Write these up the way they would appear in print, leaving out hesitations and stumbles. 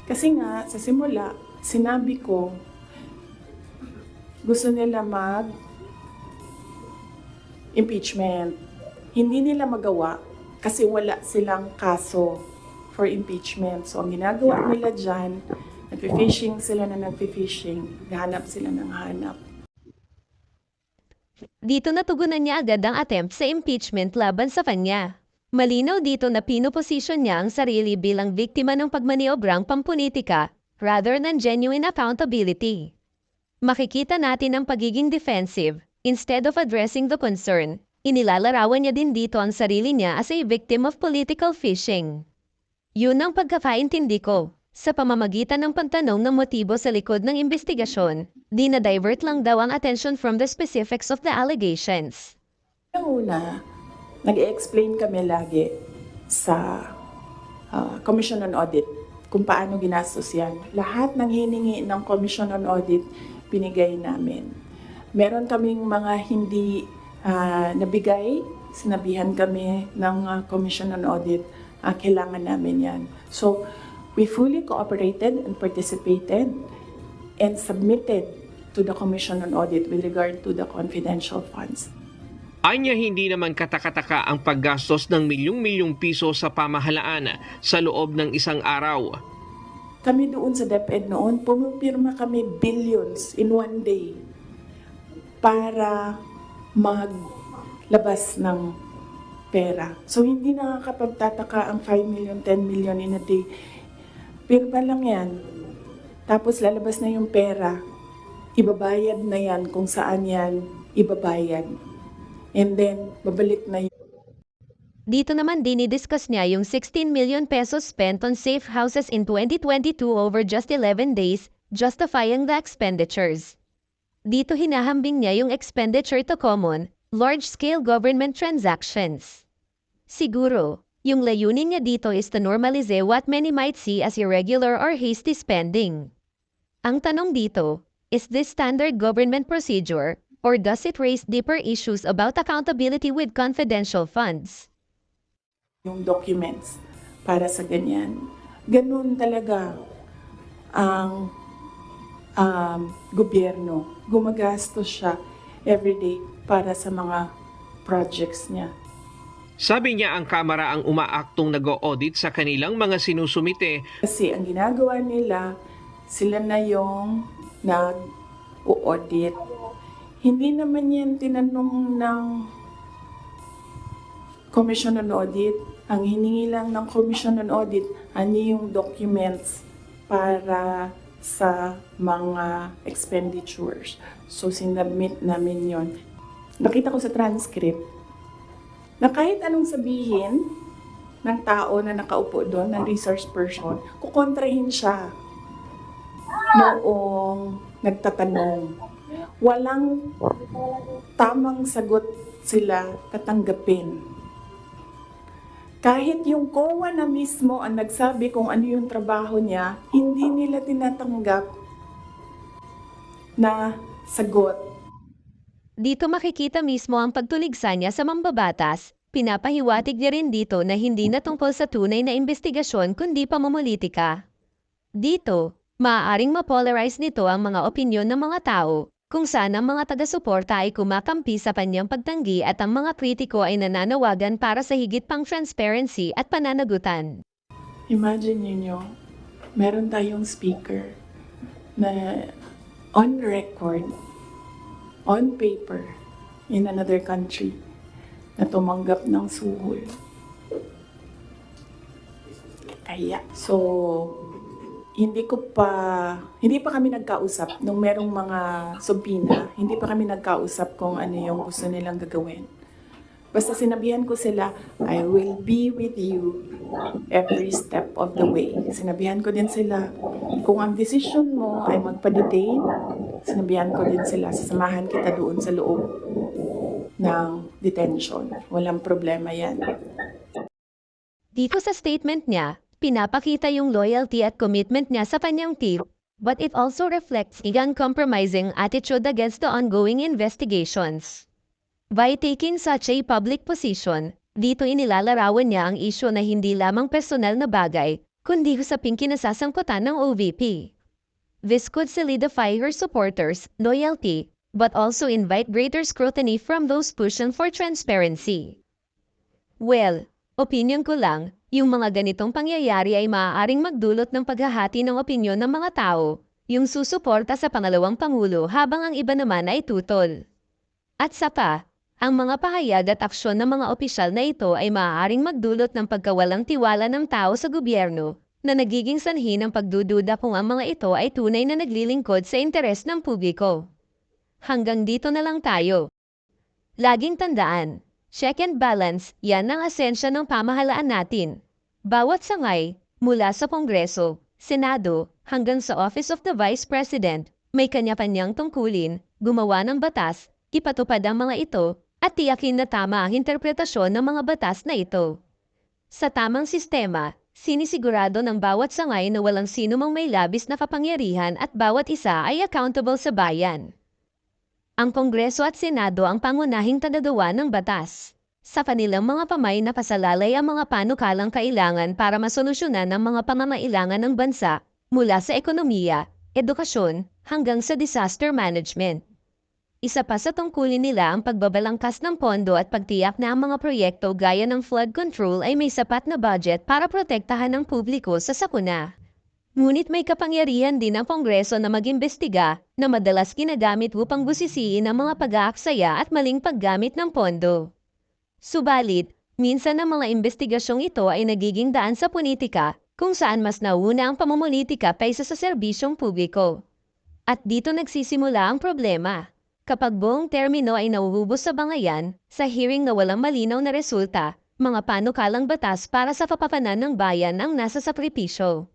Kasi nga, sa simula, sinabi ko, gusto nila mag-impeachment. Hindi nila magawa kasi wala silang kaso for impeachment. So, ang ginagawa nila dyan, nagpi-fishing sila na nagpi-fishing, hanap sila ng hanap. Dito natugunan niya agad ang attempt sa impeachment laban sa kanya. Malinaw dito na pinoposisyon niya ang sarili bilang biktima ng pagmaniobrang pampulitika rather than genuine accountability. Makikita natin ang pagiging defensive instead of addressing the concern. Inilalarawan niya din dito ang sarili niya as a victim of political fishing. Yun ang pagkakaintindi ko. Sa pamamagitan ng pagtanong ng motibo sa likod ng investigasyon, dinadivert lang daw ang attention from the specifics of the allegations. Ang una, nag-explain kami lagi sa Commission on Audit kung paano ginastos yan. Lahat ng hiningi ng Commission on Audit, binigay namin. Meron kaming mga hindi nabigay, sinabihan kami ng Commission on Audit, kailangan namin yan. So, we fully cooperated and participated and submitted to the Commission on Audit with regard to the confidential funds. Anya hindi naman katakataka ang paggastos ng milyong-milyong piso sa pamahalaan sa loob ng isang araw. Kami doon sa DepEd noon, pumipirma kami billions in one day para maglabas ng pera. So hindi nakakapagtataka ang 5 million, 10 million in a day. Pirma lang yan. Tapos lalabas na yung pera. Ibabayad na yan kung saan yan ibabayad. And then, babalik na yun. Dito naman dinidiscuss niya yung 16 million pesos spent on safe houses in 2022 over just 11 days, justifying the expenditures. Dito hinahambing niya yung expenditure to common, large-scale government transactions. Siguro, yung layunin niya dito is to normalize what many might see as irregular or hasty spending. Ang tanong dito, is this standard government procedure, or does it raise deeper issues about accountability with confidential funds? Yung documents para sa ganyan. Ganun talaga ang gobyerno. Gumagastos siya everyday para sa mga projects niya. Sabi niya ang Kamara ang umaaktong nag-audit sa kanilang mga sinusumite. Kasi ang ginagawa nila, sila na yung nag-audit. Hindi naman yan tinanong ng Commission on Audit. Ang hiningi lang ng Commission on Audit, ano yung documents para sa mga expenditures. So, sinubmit namin yon. Nakita ko sa transcript na kahit anong sabihin ng tao na nakaupo doon, ng research person, kukontrahin siya noong nagtatanong. Walang tamang sagot sila tatanggapin. Kahit yung COA na mismo ang nagsabi kung ano yung trabaho niya, hindi nila tinatanggap na sagot. Dito makikita mismo ang pagtuligsa niya sa mambabatas. Pinapahiwatig niya rin dito na hindi na tungkol sa tunay na investigasyon kundi pamumulitika. Dito, maaaring mapolarize nito ang mga opinyon ng mga tao, kung saan ang mga taga-suporta ay kumakampi sa kanyang pagtanggi at ang mga kritiko ay nananawagan para sa higit pang transparency at pananagutan. Imagine niyo, meron tayong speaker na on record, on paper, in another country, na tumanggap ng suhol. Kaya, hindi pa kami nagkausap nung merong mga subpoena, hindi pa kami nagkausap kung ano yung gusto nilang gagawin. Basta sinabihan ko sila, I will be with you every step of the way. Sinabihan ko din sila, kung ang decision mo ay magpa-detain, sinabihan ko din sila, sasamahan kita doon sa loob ng detention. Walang problema yan. Dito sa statement niya, pinapakita yung loyalty at commitment niya sa kanyang team, but it also reflects ang uncompromising attitude against the ongoing investigations. By taking such a public position, dito inilalarawan niya ang isyu na hindi lamang personal na bagay, kundi usaping kinasasangkutan ng OVP. This could solidify her supporters' loyalty, but also invite greater scrutiny from those pushing for transparency. Well, opinion ko lang, yung mga ganitong pangyayari ay maaaring magdulot ng paghahati ng opinyon ng mga tao, yung susuporta sa pangalawang pangulo habang ang iba naman ay tutol. At sa pa, ang mga pahayag at aksyon ng mga opisyal na ito ay maaaring magdulot ng pagkawalang tiwala ng tao sa gobyerno, na nagiging sanhi ng pagdududa kung ang mga ito ay tunay na naglilingkod sa interes ng publiko. Hanggang dito na lang tayo. Laging tandaan, check and balance, yan ang asensya ng pamahalaan natin. Bawat sangay, mula sa Kongreso, Senado, hanggang sa Office of the Vice President, may kanya-kanyang tungkulin, gumawa ng batas, ipatupad ang mga ito, at tiyakin na tama ang interpretasyon ng mga batas na ito. Sa tamang sistema, sinisigurado ng bawat sangay na walang sino mang may labis na kapangyarihan at bawat isa ay accountable sa bayan. Ang Kongreso at Senado ang pangunahing tagagawa ng batas. Sa kanilang mga pamay na pasalalay ang mga panukalang kailangan para masolusyonan ang mga pangangailangan ng bansa, mula sa ekonomiya, edukasyon, hanggang sa disaster management. Isa pa sa tungkulin nila ang pagbabalangkas ng pondo at pagtiyak na ang mga proyekto gaya ng flood control ay may sapat na budget para protektahan ng publiko sa sakuna. Ngunit may kapangyarihan din ang Kongreso na mag-imbestiga na madalas ginagamit upang busisiin ang mga pag-aaksaya at maling paggamit ng pondo. Subalit, minsan ang mga investigasyong ito ay nagiging daan sa politika kung saan mas nauna ang pamumulitika kaysa sa serbisyong publiko. At dito nagsisimula ang problema. Kapag buong termino ay nauubos sa bangayan, sa hearing na walang malinaw na resulta, mga panukalang batas para sa kapakanan ng bayan ang nasa sakripisyo.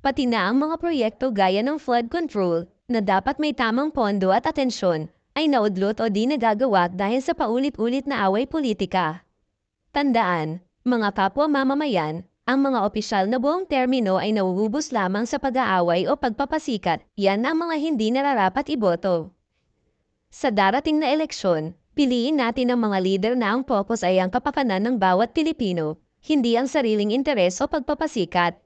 Pati na ang mga proyekto gaya ng flood control, na dapat may tamang pondo at atensyon, ay naudlot o di nagagawa dahil sa paulit-ulit na away politika. Tandaan, mga kapwa mamamayan, ang mga opisyal na buong termino ay nauubos lamang sa pag-aaway o pagpapasikat, yan ang mga hindi nararapat iboto. Sa darating na eleksyon, piliin natin ang mga lider na ang focus ay ang kapakanan ng bawat Pilipino, hindi ang sariling interes o pagpapasikat.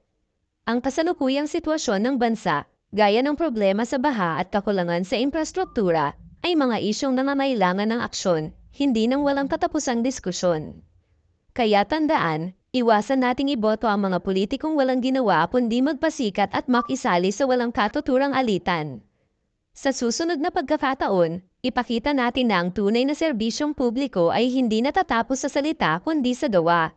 Ang kasalukuyang sitwasyon ng bansa, gaya ng problema sa baha at kakulangan sa infrastruktura, ay mga isyong nangangailangan ng aksyon, hindi ng walang katapusang diskusyon. Kaya tandaan, iwasan nating iboto ang mga politikong walang ginawa kundi magpasikat at makisali sa walang katuturang alitan. Sa susunod na pagkakataon, ipakita natin na ang tunay na serbisyong publiko ay hindi natatapos sa salita kundi sa gawa.